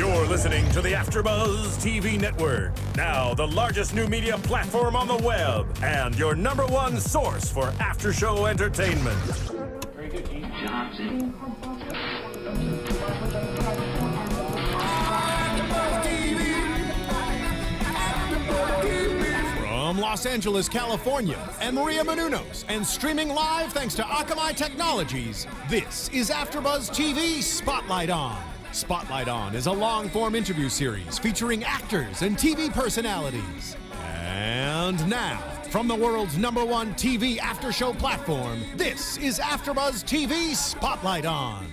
You're listening to the AfterBuzz TV network, now the largest new media platform on the web, and your #1 source for after-show entertainment. Very good, Gene. Johnson. From Los Angeles, California, and Maria Menounos, and streaming live thanks to Akamai Technologies, this is AfterBuzz TV Spotlight On. Spotlight On is a long-form interview series featuring actors and TV personalities. And now, from the world's #1 TV after-show platform, this is AfterBuzz TV Spotlight On.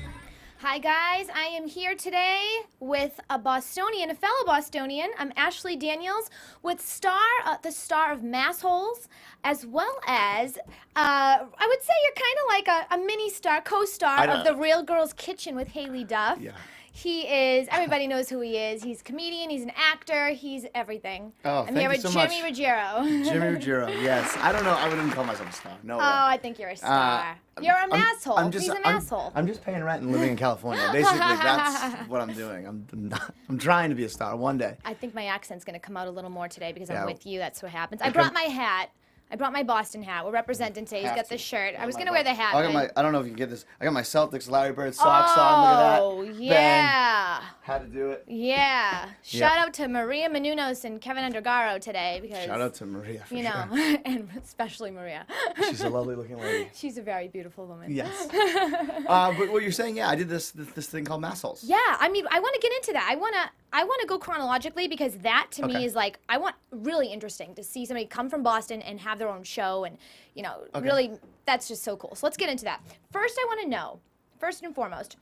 Hi guys, I am here today with a Bostonian, a fellow Bostonian. I'm Ashley Daniels with the star of Massholes, as well as, I would say you're kind of like a mini star, co-star of The Real Girl's Kitchen with Haley Duff. Yeah. He is, everybody knows who he is. He's a comedian, he's an actor, he's everything. Oh, I'm here with Jimmy Ruggiero. Jimmy Ruggiero, yes. I don't know, I wouldn't call myself a star. No way. Oh, I think you're a star. You're a masshole. He's a masshole. I'm just paying rent and living in California. Basically, that's what I'm doing. I'm trying to be a star one day. I think my accent's going to come out a little more today because I'm Yeah. with you. That's what happens. I brought my hat. I brought my Boston hat. We're representing today. He's got the shirt. I was going to wear the hat. I don't know if you can get this. I got my Celtics Larry Bird socks on. Look at that. Oh, yeah. Bang. Had to do it. Yeah. Shout out to Maria Menounos and Kevin Undergaro today because Shout out to Maria, for you know, sure. and especially Maria. She's a lovely looking lady. She's a very beautiful woman. Yes. But what you're saying, yeah, I did this thing called Massholes. Yeah, I mean, I want to get into that. I want to go chronologically because that to me is like really interesting to see somebody come from Boston and have their own show and really that's just so cool. So let's get into that. First, I want to know, first and foremost,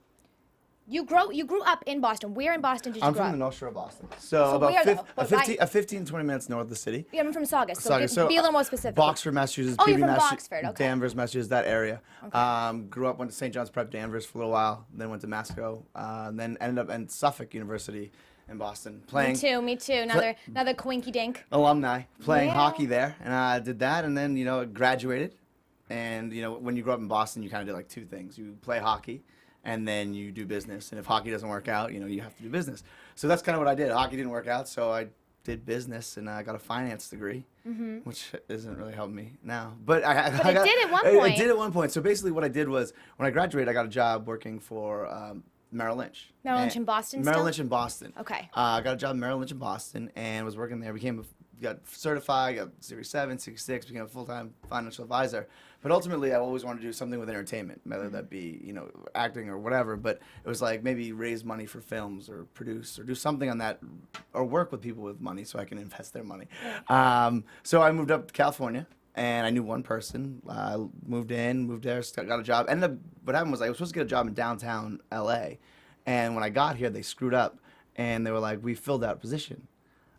you grew up in Boston. Where in Boston did you I'm grow from up? the North Shore of Boston. So about 15, 20 minutes north of the city. Yeah, I'm from Saugus. So be a little more specific. Boxford, Massachusetts. Oh, you're PB, from Boxford, okay. Danvers, Massachusetts, that area. Okay. Grew up, went to St. John's Prep, Danvers for a little while, then went to Masco, then ended up at Suffolk University in Boston playing. Me too. Another coinky dink. Alumni playing Yeah. hockey there, and I did that, and then graduated. And when you grow up in Boston, you kind of do like two things: you play hockey, and then you do business. And if hockey doesn't work out, you have to do business. So that's kind of what I did. Hockey didn't work out, so I did business, and I got a finance degree, which isn't really helping me now. But it did at one point. It did at one point. So basically, what I did was when I graduated, I got a job working for Merrill Lynch. Merrill Lynch in Boston. Merrill Lynch in Boston. Okay. I got a job at Merrill Lynch in Boston and was working there. Got certified, got Series 7, Series 6, became a full-time financial advisor. But ultimately, I always wanted to do something with entertainment, whether that be, acting or whatever. But it was like maybe raise money for films or produce or do something on that or work with people with money so I can invest their money. So I moved up to California. And I knew one person. Moved there, got a job. What happened was I was supposed to get a job in downtown LA. And when I got here, they screwed up. And they were like, we filled that position.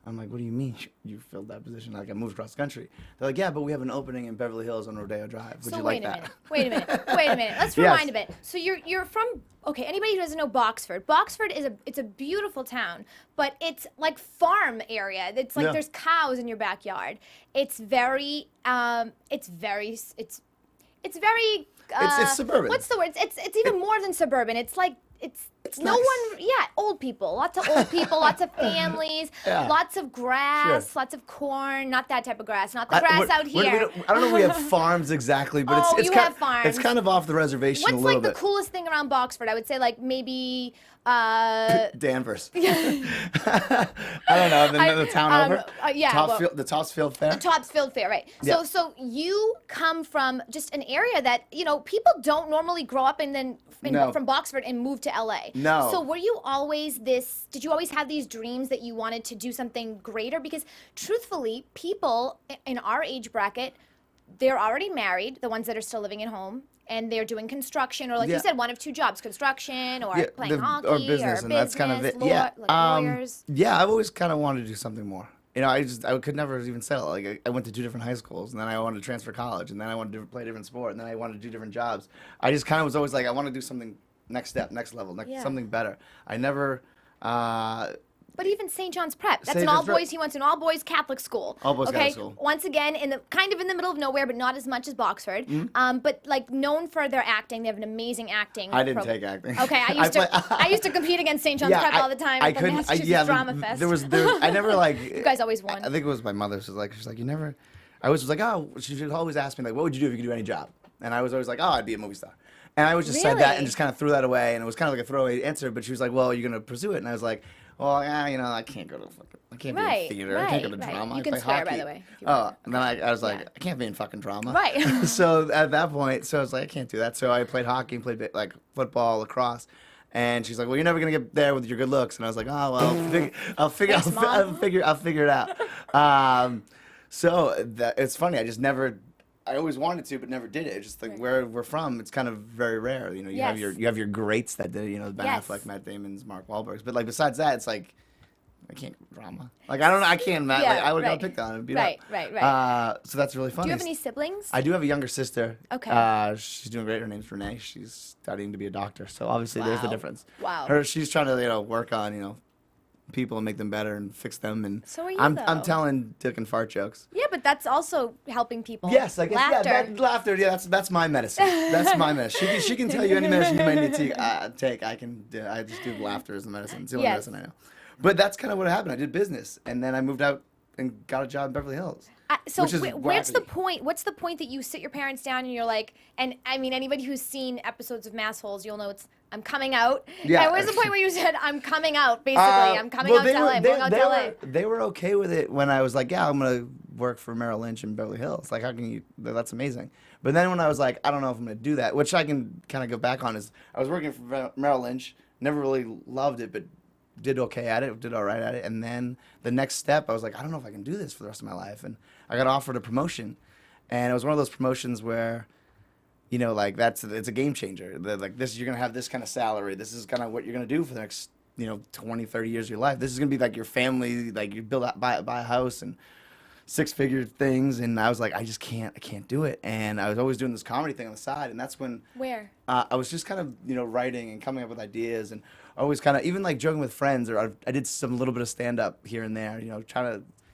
I'm like, what do you mean you filled that position? Like, I moved across the country. They're like, yeah, but we have an opening in Beverly Hills on Rodeo Drive. Would you like that? Wait a minute. Let's rewind a bit. So you're from, okay, anybody who doesn't know Boxford. Boxford is a beautiful town, but it's like farm area. It's like there's cows in your backyard. It's very it's suburban. What's the word? It's even more than suburban. It's like it's no nice. one, old people, lots of old people, lots of families, lots of grass, lots of corn, not that type of grass, not the grass out here. I don't know if we have farms exactly, but it's have farms. It's kind of off the reservation a What's little like the bit. coolest thing around Boxford? I would say like maybe Danvers. I don't know, the town over? The Topsfield Fair? The Topsfield Fair, right. Yeah. So you come from just an area that, people don't normally grow up from Boxford and move to LA. No. So were you always did you always have these dreams that you wanted to do something greater? Because truthfully, people in our age bracket, they're already married, the ones that are still living at home, and they're doing construction, or like you said, one of two jobs, construction or playing hockey or business, and that's kind of it. Lawyers. I've always kind of wanted to do something more. I could never even settle. Like I went to 2 different high schools, and then I wanted to transfer college, and then I wanted to play a different sport, and then I wanted to do different jobs. I just kind of was always like, I want to do something next step, next level, something better. I never But even St. John's Prep, that's St. an John's all-boys, Prep. he went to an all-boys Catholic school. All-boys okay? Catholic school. Once again, kind of in the middle of nowhere, but not as much as Boxford. But like known for their acting. They have an amazing acting I didn't take acting. Okay, I used to compete against St. John's Prep all the time at the Massachusetts Drama Fest. There was I never like. You guys always won. I think it was my mother. She's like, you never. I always was like, oh, she should always ask me like, what would you do if you could do any job? And I was always like, oh, I'd be a movie star. And I always just said that Really? and just kind of threw that away, and it was kind of like a throwaway answer. But she was like, well, you're gonna pursue it, and I was like, well, yeah, I can't go to I can't be in theater. I can't go to drama. You I can play swear, hockey. by the way. if you Oh, want. and then I was like, I can't be in fucking drama. Right. So at that point, I was like, I can't do that. So I played hockey and played like football, lacrosse. And she's like, well, you're never gonna get there with your good looks. And I was like, oh well, I'll figure it out. So it's funny. I always wanted to, but never did it. It's just like where we're from, it's kind of very rare. You have your greats that did, Ben Affleck, Matt Damon's, Mark Wahlberg's. But like besides that, it's like I can't drama. Like I don't know, I can't. Like, I would have picked on it and beat up. Right. So that's really funny. Do you have any siblings? I do have a younger sister. Okay. She's doing great. Her name's Renee. She's studying to be a doctor. So obviously there's the difference. Wow. She's trying to work on people and make them better and fix them. And So are you, I'm though. telling dick and fart jokes. Yeah, but that's also helping people. Yes, I guess. Laughter. Yeah, laughter. Yeah, that's my medicine. That's my medicine. She can tell you any medicine you might need to take. I just do laughter as the medicine. It's the only medicine I know. But that's kind of what happened. I did business, and then I moved out and got a job in Beverly Hills. So which is what's the wacky. point? What's the point that you sit your parents down and you're like, and I mean, anybody who's seen episodes of Mass Holes, you'll know I'm coming out. Yeah. And where's the point where you said, I'm coming out, basically? I'm coming out to LA. I'm going out to LA. They were okay with it when I was like, yeah, I'm going to work for Merrill Lynch in Beverly Hills. Like, how can you? That's amazing. But then when I was like, I don't know if I'm going to do that, which I can kind of go back on, is I was working for Merrill Lynch, never really loved it, but did okay at it, did all right at it. And then the next step, I was like, I don't know if I can do this for the rest of my life. And I got offered a promotion. And it was one of those promotions where, like it's a game changer. Like this, you're going to have this kind of salary. This is kind of what you're going to do for the next, 20, 30 years of your life. This is going to be like your family, like you buy a house and six-figure things. And I was like, I can't do it. And I was always doing this comedy thing on the side. And that's when Where? I was just kind of, writing and coming up with ideas, and always kind of, even like joking with friends, or I did some little bit of stand-up here and there,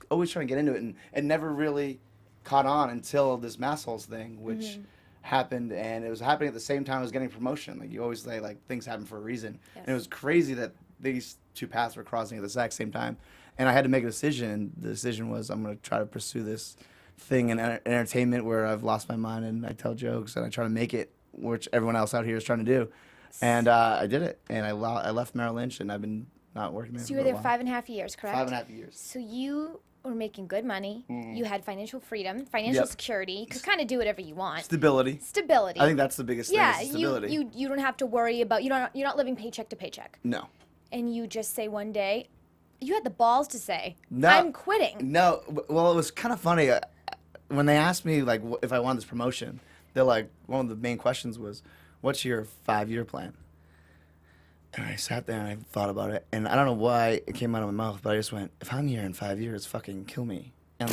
always trying to get into it, and never really caught on until this Mass Holes thing, which happened, and it was happening at the same time I was getting promotion. Like you always say, like things happen for a reason. Yes. And it was crazy that these two paths were crossing at the exact same time, and I had to make a decision, and the decision was I'm going to try to pursue this thing in entertainment where I've lost my mind and I tell jokes and I try to make it, which everyone else out here is trying to do. And I did it, and I left Merrill Lynch, and I've been not working there. So you were for a there while. 5.5 years, correct? 5.5 years. So you were making good money. You had financial freedom, financial Yep. security. You could kind of do whatever you want. Stability. Stability. I think that's the biggest thing. yeah, Is stability. you don't have to worry about you're not living paycheck to paycheck. No. And you just say one day, you had the balls to say, No. I'm quitting. No. Well, it was kind of funny when they asked me like if I wanted this promotion. They're like, one of the main questions was, "What's your 5-year plan?" And I sat there and I thought about it, and I don't know why it came out of my mouth, but I just went, "If I'm here in 5 years, fucking kill me." And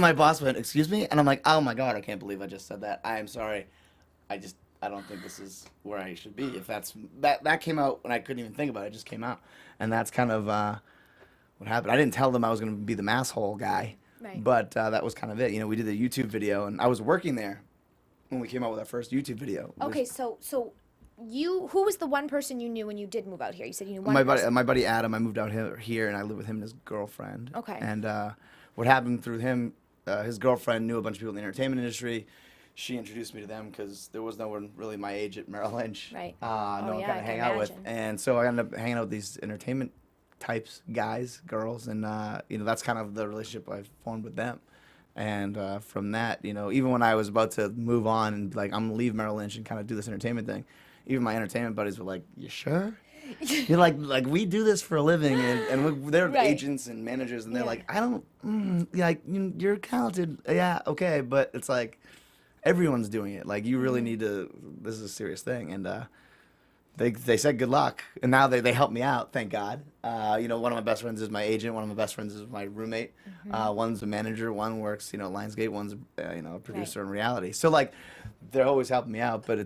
my boss went, "Excuse me?" And I'm like, "Oh my god, I can't believe I just said that. I am sorry. I don't think this is where I should be." If that came out when I couldn't even think about it, it just came out, and that's kind of what happened. I didn't tell them I was going to be the Mass Hole guy, Right. but that was kind of it. We did the YouTube video, and I was working there when we came out with our first YouTube video. Okay, so who was the one person you knew when you did move out here? You said you knew one my person. buddy Adam. I moved out here, and I live with him and his girlfriend. Okay. And what happened through him, his girlfriend knew a bunch of people in the entertainment industry. She introduced me to them because there was no one really my age at Merrill Lynch. Right. No Oh, one yeah, kind I of can hang out with, imagine. and so I ended up hanging out with these entertainment types, guys, girls, and that's kind of the relationship I formed with them. And from that, even when I was about to move on and like I'm gonna leave Merrill Lynch and kind of do this entertainment thing, even my entertainment buddies were like, "You sure?" You're like we do this for a living, and they're Right. agents and managers, and they're Yeah. like, I don't, you're talented, yeah, okay, but it's like everyone's doing it. Like you really need to. This is a serious thing, and they said good luck, and now they help me out. Thank God. One of my best friends is my agent. One of my best friends is my roommate. One's a manager. One works, Lionsgate. One's a producer in reality. So like, they're always helping me out. But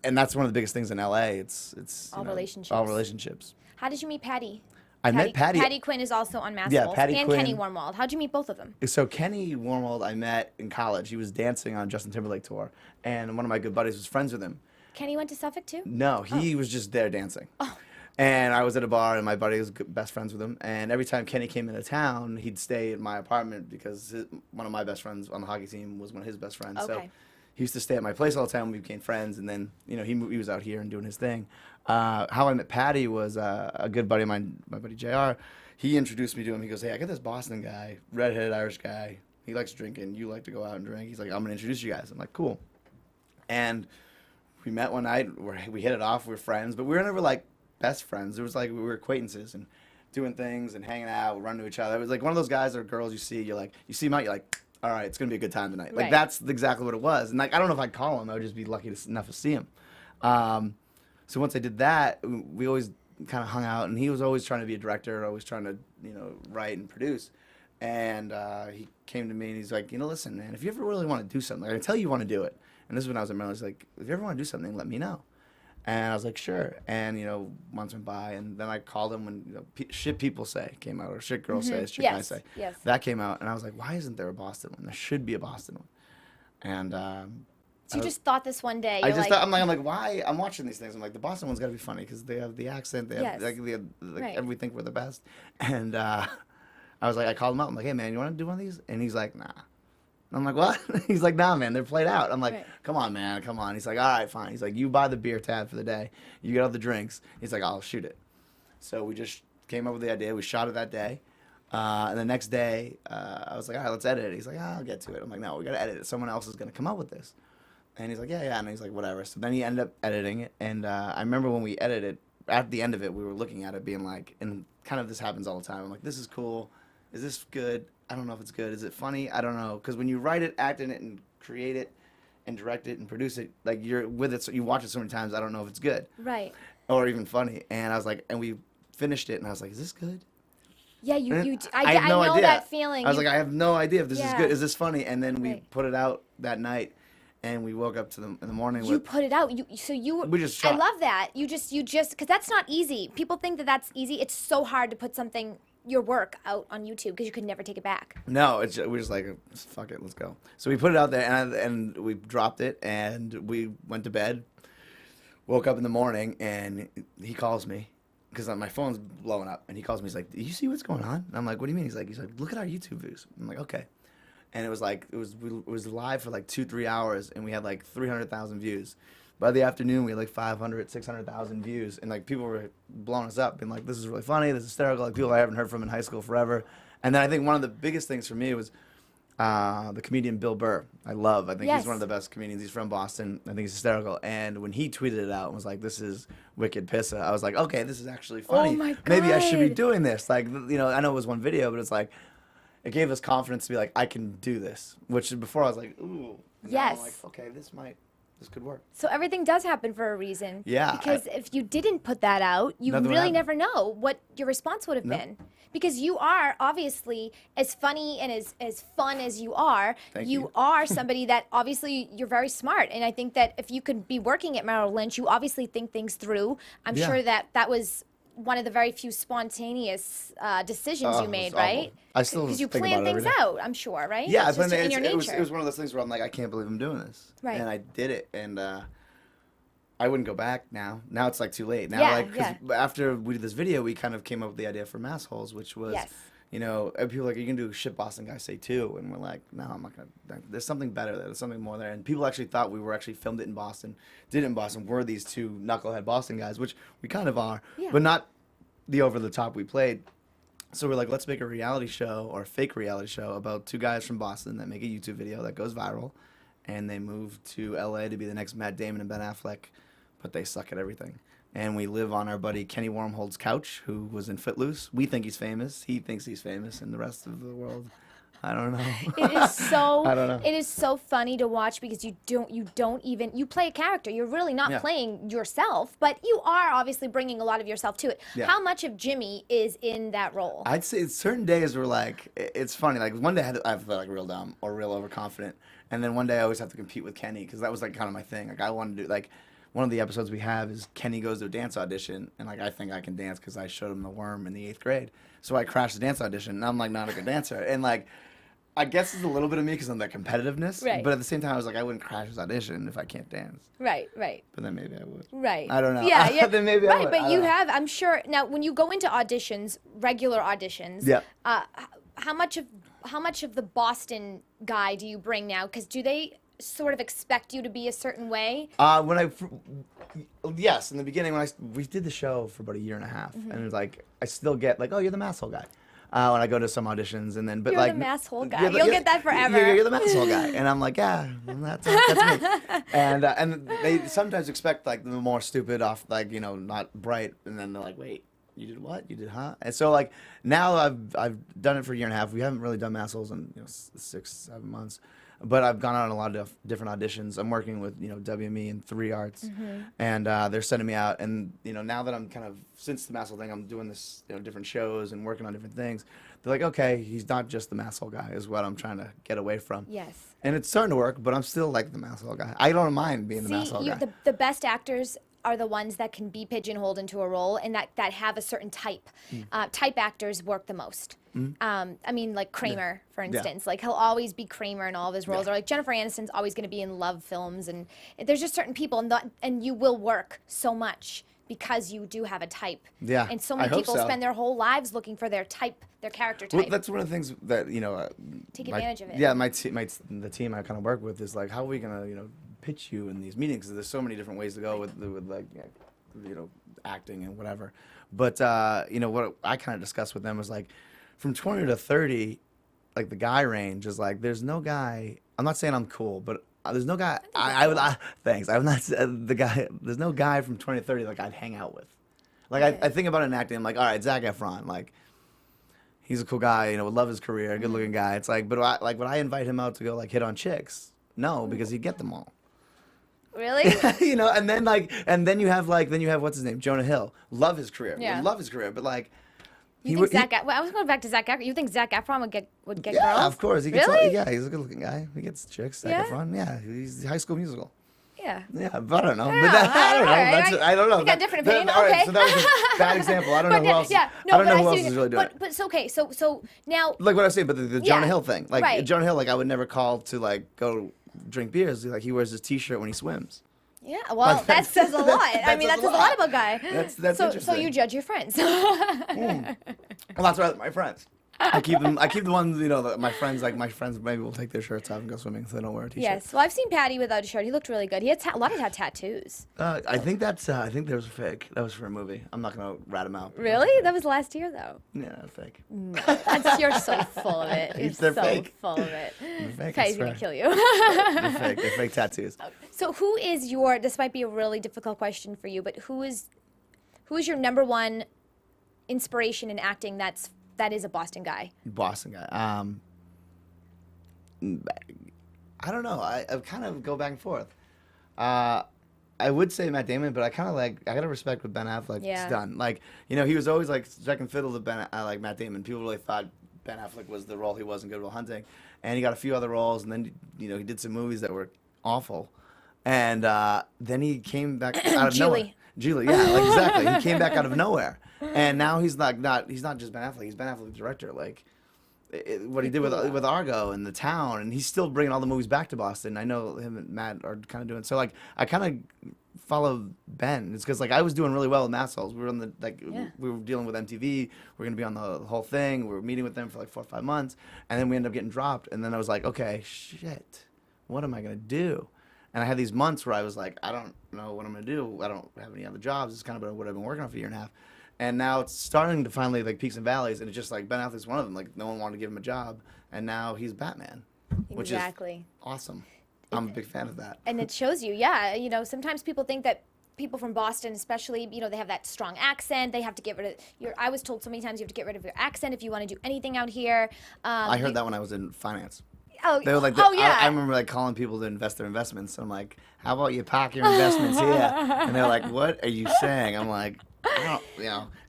and that's one of the biggest things in LA. It's All relationships. All relationships. How did you meet Patty? I met Patty. Patty Quinn is also on Masked Yeah, Wolf. Patty and Quinn. Kenny Wormwald. How'd you meet both of them? So Kenny Wormwald I met in college. He was dancing on Justin Timberlake tour, and one of my good buddies was friends with him. Kenny went to Suffolk too? No, he was just there dancing. Oh. And I was at a bar, and my buddy was best friends with him. And every time Kenny came into town, he'd stay at my apartment because one of my best friends on the hockey team was one of his best friends. So Okay. he used to stay at my place all the time. We became friends, and then he was out here and doing his thing. How I met Patty was a good buddy of mine, my buddy JR. He introduced me to him. He goes, "Hey, I got this Boston guy, redheaded Irish guy. He likes drinking. You like to go out and drink." He's like, "I'm gonna introduce you guys." I'm like, "Cool." And we met one night. We hit it off. We were friends, but we were never like best friends. It was like we were acquaintances and doing things and hanging out, running to each other. It was like one of those guys or girls you see them out, you're like, all right, it's gonna be a good time tonight. Like Right. that's exactly what it was. And like I don't know if I'd call him. I would just be lucky enough to see him. So once I did that, we always kind of hung out, and he was always trying to be a director, always trying to write and produce. And he came to me and he's like, listen, man, if you ever really want to do something, I tell you want to do it. And this is when I was in Maryland. He's like, if you ever want to do something, let me know. And I was like, sure. And, months went by, and then I called him when, Shit People Say came out, or Shit Girls Say, Shit Guys Say. Yes. That came out, and I was like, why isn't there a Boston one? There should be a Boston one. And So you just thought this one day. I You're just like, thought, I'm like, why? I'm watching these things. I'm like, the Boston one's got to be funny because they have the accent. They have, Yes. Right. we think we're the best. And I was like, I called him up. I'm like, hey, man, you want to do one of these? And he's like, nah. I'm like, what? He's like, nah, man, they're played out. I'm like, Right. come on, man, come on. He's like, all right, fine. He's like, you buy the beer tab for the day. You get all the drinks. He's like, I'll shoot it. So we just came up with the idea. We shot it that day. And the next day, I was like, all right, let's edit it. He's like, I'll get to it. I'm like, no, we got to edit it. Someone else is going to come up with this. And he's like, yeah. And he's like, whatever. So then he ended up editing it. And I remember when we edited it, at the end of it, we were looking at it being like, and kind of this happens all the time. I'm like, this is cool. Is this good? I don't know if it's good. Is it funny? I don't know. Because when you write it, act in it, and create it, and direct it, and produce it, like you're with it, so you watch it so many times, I don't know if it's good. right. Or even funny. And I was like, and we finished it, and I was like, is this good? Yeah, I have no know idea. that feeling. I was like, I have no idea if this is Yeah. good. Is this funny? And then we Right. put it out that night, and we woke up in the morning You with. put it out. We just I shot. love that. You just, because that's not easy. People think that that's easy. It's so hard to put your work out on YouTube because you could never take it back. No, we're just like, fuck it, let's go. So we put it out there, and we dropped it, and we went to bed. Woke up in the morning, and he calls me because my phone's blowing up, and he calls me. He's like, "Do you see what's going on?" And I'm like, "What do you mean?" He's like, "Look at our YouTube views." I'm like, "Okay." And it was live for like 2-3 hours, and we had like 300,000 views. By the afternoon, we had like 500, 600,000 views, and like people were blowing us up, being like, "This is really funny. This is hysterical." Like people I haven't heard from in high school forever. And then I think one of the biggest things for me was the comedian Bill Burr. I think Yes. he's one of the best comedians. He's from Boston. I think he's hysterical. And when he tweeted it out and was like, "This is wicked pissa," I was like, "Okay, this is actually funny. Oh my Maybe I should be God. doing this." Like, I know it was one video, but it's like it gave us confidence to be like, I can do this. Which before I was like, ooh. And now Yes. I'm like, okay, this could work. So everything does happen for a reason. Yeah, Because if you didn't put that out, you Nothing would really happen. never know what your response would have No. been. Because you are obviously as funny and as fun as you are. Thank you you. are somebody that obviously you're very smart. And I think that if you could be working at Merrill Lynch, you obviously think things through. I'm Yeah. sure that was one of the very few spontaneous decisions Oh, you it made, was awful. right? I still Because you think plan about it every things day. out, I'm sure, right? Yeah, it's but just in your nature. it was one of those things where I'm like, I can't believe I'm doing this. Right. And I did it, and I wouldn't go back now. Now it's like too late. Now, Yeah, 'cause after we did this video, we kind of came up with the idea for Mass Holes, which was, Yes. and people were like, you can do Shit Boston Guys Say too, and we're like, no, I'm not gonna. There's something better there. There's something more there. And people actually thought we were actually filmed it in Boston, did it in Boston. We're these two knucklehead Boston guys, which we kind of are, Yeah. but not the over the top we played. So we're like, let's make a reality show or a fake reality show about two guys from Boston that make a YouTube video that goes viral, and they move to LA to be the next Matt Damon and Ben Affleck, but they suck at everything. And we live on our buddy Kenny Wormhold's couch, who was in Footloose. We think he's famous. He thinks he's famous, and the rest of the world, I don't know. It is so. I don't know. It is so funny to watch because you don't even you play a character. You're really not Yeah. playing yourself, but you are obviously bringing a lot of yourself to it. Yeah. How much of Jimmy is in that role? I'd say certain days were like, it's funny. Like one day I feel like real dumb or real overconfident, and then one day I always have to compete with Kenny because that was like kind of my thing. Like I wanted to do like one of the episodes we have is Kenny goes to a dance audition, and like I think I can dance because I showed him the worm in the 8th grade. So I crashed the dance audition, and I'm like not a good dancer. And like, I guess it's a little bit of me because I'm that competitiveness. Right. But at the same time, I was like, I wouldn't crash his audition if I can't dance. Right, right. But then maybe I would. Right. I don't know. Yeah, yeah. Then maybe I right, would. but I you don't know. have, I'm sure. Now, when you go into auditions, regular auditions, Yeah. How much of the Boston guy do you bring now? Because do they sort of expect you to be a certain way? Yes, in the beginning when we did the show for about a year and a half, and it was like I still get like, oh, you're the masshole guy. When I go to some auditions, and then but You're like the masshole guy. You'll get that forever. You're the masshole guy, and I'm like, yeah, well, that's me. And they sometimes expect like the more stupid off, like not bright, and then they're like, wait, you did what? You did huh? And so like now I've done it for a year and a half. We haven't really done massholes in 6-7 months. But I've gone on a lot of different auditions. I'm working with, WME and 3 Arts, and they're sending me out. And, now that I'm kind of, since the Masshole thing, I'm doing this, different shows and working on different things. They're like, okay, he's not just the Masshole guy is what I'm trying to get away from. Yes. And it's starting to work, but I'm still like the Masshole guy. I don't mind being the Masshole guy. The best actors are the ones that can be pigeonholed into a role and that have a certain type. Type actors work the most. I mean, like Kramer, for instance. Like, he'll always be Kramer in all of his roles. Or like Jennifer Aniston's always going to be in love films. And there's just certain people, and you will work so much because you do have a type. Yeah, And so many I hope people so. spend their whole lives looking for their type, their character type. Well, that's one of the things that Take advantage of it. Yeah, the team I kind of work with is like, how are we gonna pitch you in these meetings? 'Cause there's so many different ways to go with like acting and whatever. But what I kind of discussed with them was like, from 20 to 30, like the guy range is like, there's no guy. I'm not saying I'm cool, but there's no guy. Thanks. I'm not the guy. There's no guy from 20 to 30 like I'd hang out with. Like I think about it in acting. I'm like, all right, Zac Efron, like he's a cool guy. Would love his career, good looking guy. It's like, but would I invite him out to go like hit on chicks? No, because he'd get them all. Really? And then you have what's his name, Jonah Hill. Love his career. Yeah. Love his career, but like. You think I was going back to Zac Efron. You think Zac Efron would get girls? Yeah, of course. He gets Really? he's a good-looking guy. He gets chicks. Zac Yeah? Efron. Yeah, he's High School Musical. Yeah. Yeah, but I don't know. Yeah, But I don't know. all right. I don't know. You got a different opinion. All right, Okay. so that was a bad example. I don't know who else. Yeah, I don't know but who else see- is really doing it. But it's okay. So now. Like what I was saying, but the Jonah Yeah, Hill thing. Like right. Jonah Hill, like I would never call to like go drink beers. Like he wears his T-shirt when he swims. Yeah, well, that says a lot. I mean, that says a lot about a guy. That's so interesting. you judge your friends. Well, that's right. My friends. I keep the ones that my friends maybe will take their shirts off and go swimming so they don't wear a T-shirt. Yes. Well, I've seen Patty without a shirt. He looked really good. He had a lot of tattoos. I think that was fake. That was for a movie. I'm not gonna rat him out. Really? That was last year, though. Yeah, that's fake. You're so full of it. You're They're so fake. full of it. They're fake, Patty's I gonna swear. kill you. They're fake. They're fake tattoos. So who is this might be a really difficult question for you, but who is your number one inspiration in acting that is a Boston guy? Boston guy. I don't know. I kind of go back and forth. I would say Matt Damon, but I kind of I gotta respect what Ben Affleck's Yeah. done. Like, he was always like second fiddle to Matt Damon. People really thought Ben Affleck was the role he was in Good Will Hunting, and he got a few other roles, and then he did some movies that were awful, and then he came back out of nowhere. Julie, yeah, like exactly. He came back out of nowhere, and now he's not just Ben Affleck. He's Ben Affleck, the director. Like what he did with Argo and The Town, and he's still bringing all the movies back to Boston. I know him and Matt are kind of doing so. Like I kind of follow Ben. It's because I was doing really well with Massholes. We were on we were dealing with MTV. We were gonna be on the whole thing. We were meeting with them for 4 or 5 months, and then we ended up getting dropped. And then I was like, okay, shit, what am I gonna do? And I had these months where I was like, I don't know what I'm going to do. I don't have any other jobs. It's kind of what I've been working on for a year and a half. And now it's starting to finally, peaks and valleys. And it's just Ben Affleck's one of them. No one wanted to give him a job. And now he's Batman, which is awesome. I'm a big fan of that. And it shows you, yeah. Sometimes people think that people from Boston, especially, they have that strong accent. They have to get rid of I was told so many times you have to get rid of your accent if you want to do anything out here. I heard that when I was in finance. Oh, they were like, yeah. I remember calling people to invest their investments. I'm like, how about you park your investments here? And they're like, what are you saying? I'm like,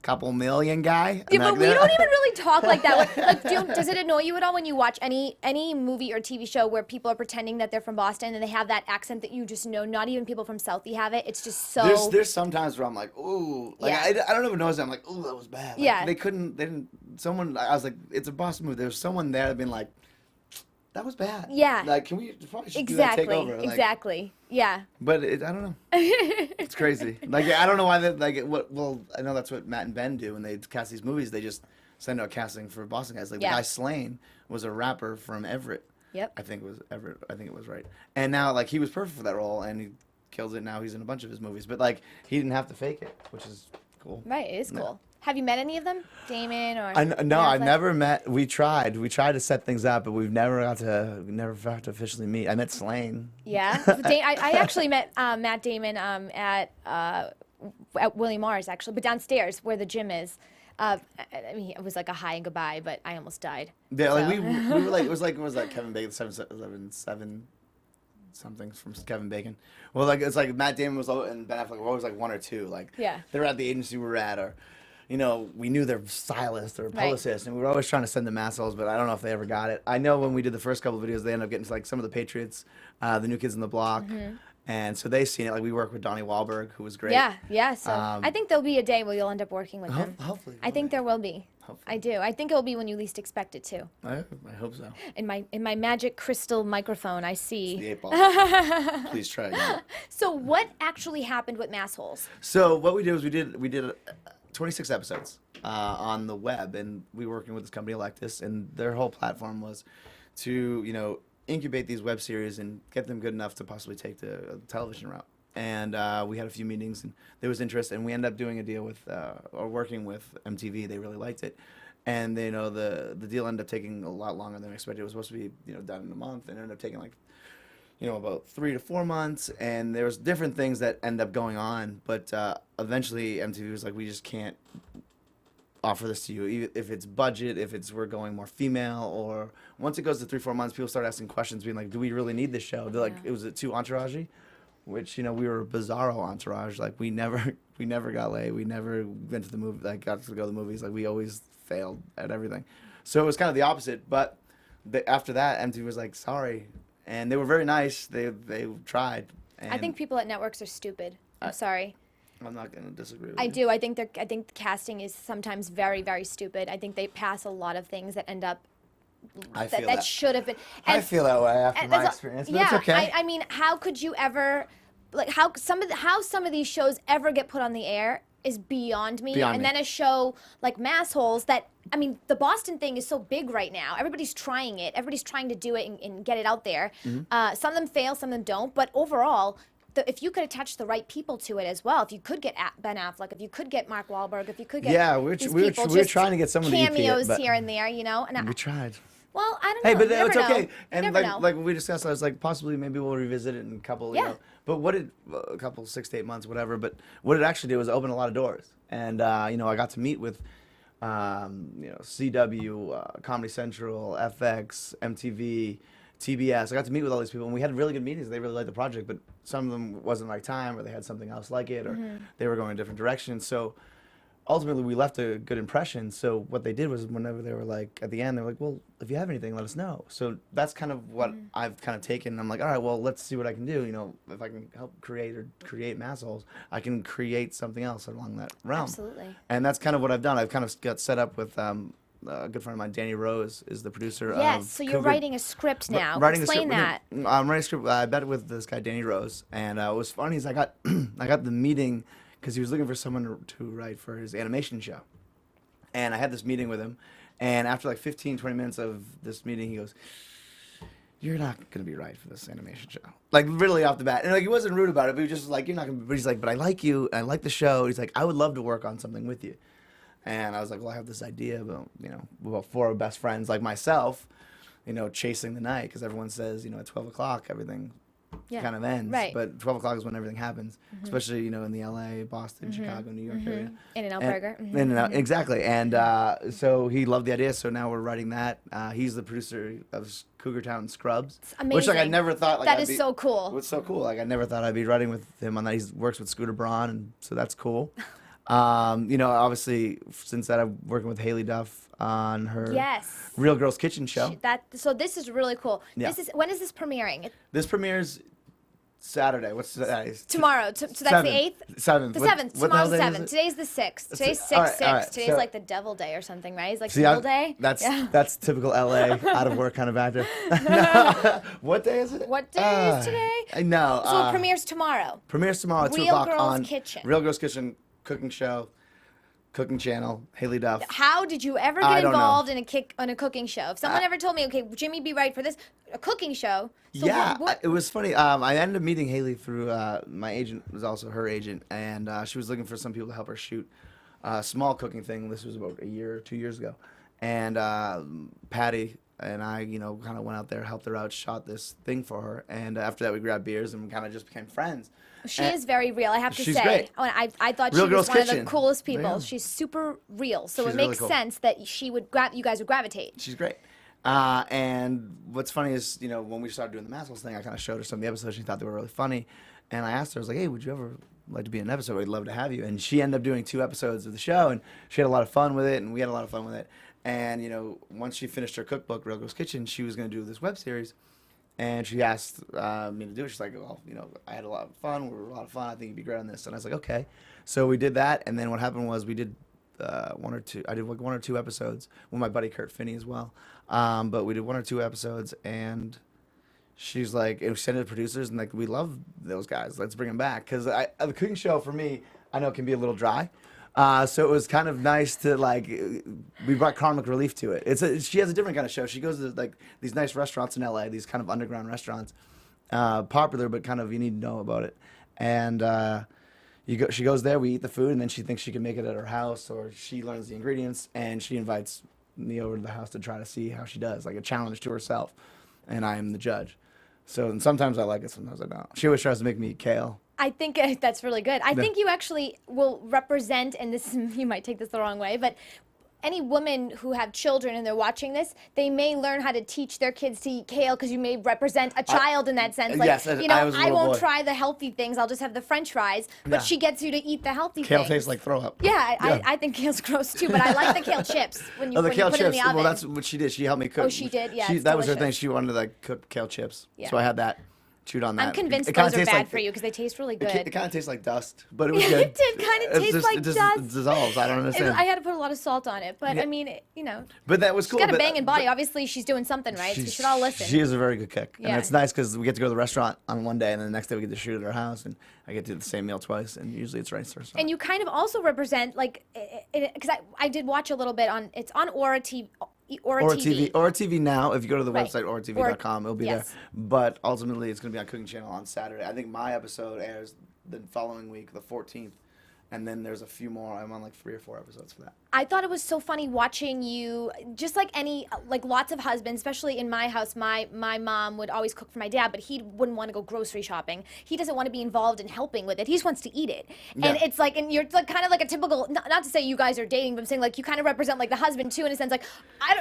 couple million guy. Yeah, but we don't even really talk like that. Like, does it annoy you at all when you watch any movie or TV show where people are pretending that they're from Boston and they have that accent that you just know? Not even people from Southie have it. It's just so. There's some times where I'm like, ooh, like Yeah. I don't even notice. I'm like, ooh, that was bad. Like, Yeah. They didn't. Someone, I was like, it's a Boston movie. There's someone there that been like, that was bad. Yeah. Like, can we probably should Exactly. do that takeover? Like, Exactly. Yeah. But I don't know. It's crazy. Like, I don't know why well, I know that's what Matt and Ben do when they cast these movies. They just send out casting for Boston guys. Like, Yeah. the guy Slane was a rapper from Everett. Yep. I think it was right. And now, like, he was perfect for that role, and he kills it. Now he's in a bunch of his movies. But, like, he didn't have to fake it, which is cool. Right. It is cool. Have you met any of them, Damon or? No, I Affleck? never met. We tried to set things up, but we've never got to officially meet. I met Slane. Yeah, I actually met Matt Damon at Willie Mars actually, but downstairs where the gym is. I mean, it was like a hi and goodbye, but I almost died. Yeah, like So. we were like it was like Kevin Bacon 7 something from Kevin Bacon. Well, like it's like Matt Damon was and Ben Affleck were always like one or two. Like Yeah. they were at the agency we were at, or we knew their stylist or publicist, and we were always trying to send them assholes, but I don't know if they ever got it. I know when we did the first couple of videos, they ended up getting to like some of the Patriots, the New Kids on the Block, and so they seen it. Like we worked with Donnie Wahlberg, who was great. Yeah. So I think there'll be a day where you'll end up working with him. Hopefully, I think there will be. Hopefully. I do. I think it will be when you least expect it too. I hope so. In my magic crystal microphone, I The see. 8 Ball. Please try again. So what actually happened with Massholes? So what we did was we did 26 episodes on the web, and we were working with this company Electus, and their whole platform was to incubate these web series and get them good enough to possibly take the television route. And we had a few meetings, and there was interest, and we ended up doing a deal with or working with MTV. They really liked it, and the deal ended up taking a lot longer than expected. It was supposed to be done in a month, and it ended up taking like about 3 to 4 months, and there was different things that end up going on, but eventually MTV was like, we just can't offer this to you, if it's budget, if it's we're going more female, or once it goes to 3-4 months, people start asking questions, being like, do we really need this show? They're like, it was too entourage-y, which we were a bizarro entourage. Like we never got laid, we never went to the movie, like got to go to the movies, like we always failed at everything. So it was kind of the opposite, but after that MTV was like, sorry. And they were very nice. They tried. And I think people at networks are stupid. I'm sorry. I'm not going to disagree with I you. do. I think casting is sometimes very, very stupid. I think they pass a lot of things that end up I feel that should have been. I feel that way after my experience, but it's okay. I mean, how could you ever, like, how some of these shows ever get put on the air is beyond me. Beyond me. Then a show like Massholes that, I mean, the Boston thing is so big right now. Everybody's trying it. Everybody's trying to do it and get it out there. Some of them fail, some of them don't. But overall, if you could attach the right people to it as well, if you could get Ben Affleck, if you could get Mark Wahlberg, if you could get we were trying to get someone to EP it, cameos but here and there, And we tried. well, I don't Hey, know. but You never it's know. okay. You And never know. like we discussed, I was like, possibly maybe we'll revisit it in a couple. Yeah. But what it a couple 6 to 8 months, whatever. But what it actually did was open a lot of doors, and I got to meet with CW, Comedy Central, FX, MTV, TBS. I got to meet with all these people, and we had really good meetings. They really liked the project, but some of them wasn't right time, or they had something else like it, or they were going a different direction. So ultimately, we left a good impression. So what they did was, whenever they were like, at the end, they were like, well, if you have anything, let us know. So that's kind of what I've kind of taken. I'm like, all right, well, let's see what I can do. If I can help create Massholes, I can create something else along that realm. Absolutely. And that's kind of what I've done. I've kind of got set up with a good friend of mine, Danny Rose, is the producer of Yes, so you're Cougar- writing a script now. Writing Explain a script. that. I'm writing a script. I bet with this guy, Danny Rose. And what was funny is I got the meeting because he was looking for someone to write for his animation show. And I had this meeting with him, and after like 15, 20 minutes of this meeting, he goes, you're not going to be right for this animation show. Like, really off the bat. And like, he wasn't rude about it, but he was just like, you're not going to be, but he's like, but I like you, and I like the show. He's like, I would love to work on something with you. And I was like, well, I have this idea about, about 4 best friends like myself, chasing the night, because everyone says, at 12 o'clock, everything kind of ends. Right. But 12 o'clock is when everything happens, especially, in the LA, Boston, Chicago, New York area. In-N-Out Burger. In-N-Out, exactly. And so he loved the idea, so now we're writing that. He's the producer of Cougar Town Scrubs. It's amazing. Which, like, I never thought, like, that is so cool. It's so cool. Like, I never thought I'd be writing with him on that. He works with Scooter Braun, and so that's cool. Obviously since that I'm working with Haley Duff on her Yes. Real Girls Kitchen show. So this is really cool. Yeah. When is this premiering? This premieres Saturday. What's today? Tomorrow. So that's the 8th? 7th. The What- 7th. what the hell Tomorrow's the day is 7th. it? Today's the 6th. Today's 6-6. all right. Today's So- like the devil day or something, right? It's like See, devil day. That's typical LA out of work kind of actor. No. What day is it? What day is today? I know. So it premieres tomorrow. Premieres tomorrow at 2 Real o'clock Girls on Kitchen. Real Girls Kitchen cooking show, cooking channel. Haley Duff. How did you ever I get don't know. involved in a cooking show? If someone ever told me, okay, Jimmy, be right for this, a cooking show. So Yeah, what- it was funny. I ended up meeting Haley through my agent was also her agent, and she was looking for some people to help her shoot a small cooking thing. This was about 2 years ago, and Patty and I, kind of went out there, helped her out, shot this thing for her, and after that we grabbed beers and kind of just became friends. She And- is very real, I have to She's say. great. Oh, and I thought Real she Girls was one of Kitchen. the coolest people. Yeah. She's super real, so She's it really makes cool. sense that she would you guys would gravitate. She's great. And what's funny is, when we started doing the Maskels thing, I kind of showed her some of the episodes. She thought they were really funny. And I asked her, I was like, hey, would you ever like to be in an episode? We'd love to have you. And she ended up doing 2 episodes of the show, and she had a lot of fun with it, and we had a lot of fun with it. And, once she finished her cookbook, Real Girls Kitchen, she was going to do this web series. And she asked me to do it. She's like, well, I had a lot of fun. We were a lot of fun. I think you'd be great on this. And I was like, okay. So we did that. And then what happened was we did I did like 1 or 2 episodes with my buddy Kurt Finney as well. But we did 1 or 2 episodes, and she's like, and we sent it to producers, and like, we love those guys. Let's bring them back. Because the cooking show for me, I know, can be a little dry. So it was kind of nice to we brought comic relief to it. She has a different kind of show. She goes to like these nice restaurants in LA, these kind of underground restaurants, popular, but kind of you need to know about it. And she goes there, we eat the food, and then she thinks she can make it at her house, or she learns the ingredients, and she invites me over to the house to try to see how she does, like a challenge to herself, and I am the judge. So and sometimes I like it, sometimes I don't. She always tries to make me eat kale. I think that's really good. I think you actually will represent, and this you might take this the wrong way, but any women who have children and they're watching this, they may learn how to teach their kids to eat kale because you may represent a child in that sense. Like, yes, I was a I little won't boy. try the healthy things. I'll just have the French fries. But Yeah. she gets you to eat the healthy Kale things. tastes like throw up. Yeah, I think kale's gross too, but I like the kale chips when you, Oh, the when you kale put it in chips. the oven. Well, that's what she did. She helped me cook. Oh, she did? Yeah, it's that was her thing. delicious. She wanted to cook kale chips. Yeah. So I had that. Chewed on that. I'm convinced It kinda those are tastes bad like- for you because they taste really good. It kind of tastes like dust, but it was good. It did kinda taste like It just dust. dissolves. I don't understand. I had to put a lot of salt on it, but Yeah. I mean, But that was she's cool. got a but- banging body. but Obviously, she's doing something right, so we should all listen. She is a very good cook. Yeah. And it's nice because we get to go to the restaurant on one day, and then the next day we get to shoot at her house, and I get to do the same meal twice, and usually it's rice or something. And you kind of also represent, because I did watch a little bit it's on Aura TV. Aura TV. Aura TV now. If you go to the Right. website auratv.com, it'll be yes. there. But ultimately, it's going to be on Cooking Channel on Saturday. I think my episode airs the following week, the 14th, and then there's a few more. I'm on like 3 or 4 episodes for that. I thought it was so funny watching you, just like lots of husbands, especially in my house, my mom would always cook for my dad, but he wouldn't want to go grocery shopping. He doesn't want to be involved in helping with it. He just wants to eat it. And Yeah. it's like, and you're like kind of like a typical, not to say you guys are dating, but I'm saying like you kind of represent like the husband too, in a sense, like,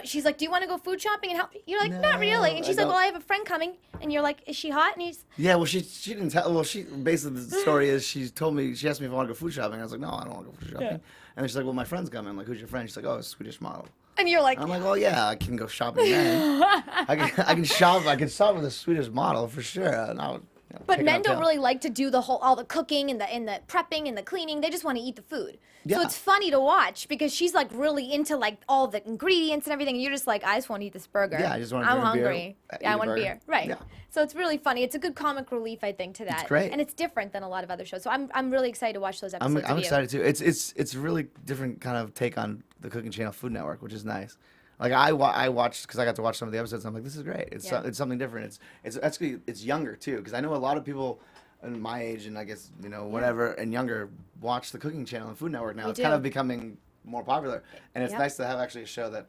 she's like, do you want to go food shopping and help? You're like, not really. And she's I like, well, don't. I have a friend coming. And you're like, is she hot? And he's, Yeah, well, she didn't tell. Well, basically the story is she told me, she asked me if I want to go food shopping. I was like, no, I don't want to go food shopping. And then she's like, well, my friend's coming. I'm like, who's your friend? She's like, oh, it's a Swedish model. and you're like, I'm like, well, yeah, I can go shopping then. I can shop. I can shop with a Swedish model for sure. And I'll, but pick men out don't tail. really like to do all the cooking and the prepping and the cleaning. They just want to eat the food. So Yeah. it's funny to watch because she's like really into like all the ingredients and everything. And you're just like, I just want to eat this burger. Yeah, I just wanna I'm drink a beer, hungry. eat Yeah, I a want a burger. beer. Right. Yeah. So it's really funny. It's a good comic relief, I think, to that. great. And it's different than a lot of other shows. So I'm really excited to watch those episodes. I'm of excited too. It's a really different kind of take on the Cooking Channel Food Network, which is nice. Like I watched because I got to watch some of the episodes. And I'm like, this is great. It's Yeah. it's something different. It's actually it's younger too because I know a lot of people in my age and I guess whatever and younger watch the Cooking Channel and Food Network now. We It's kind do. of becoming more popular, and it's Yep. nice to have actually a show that.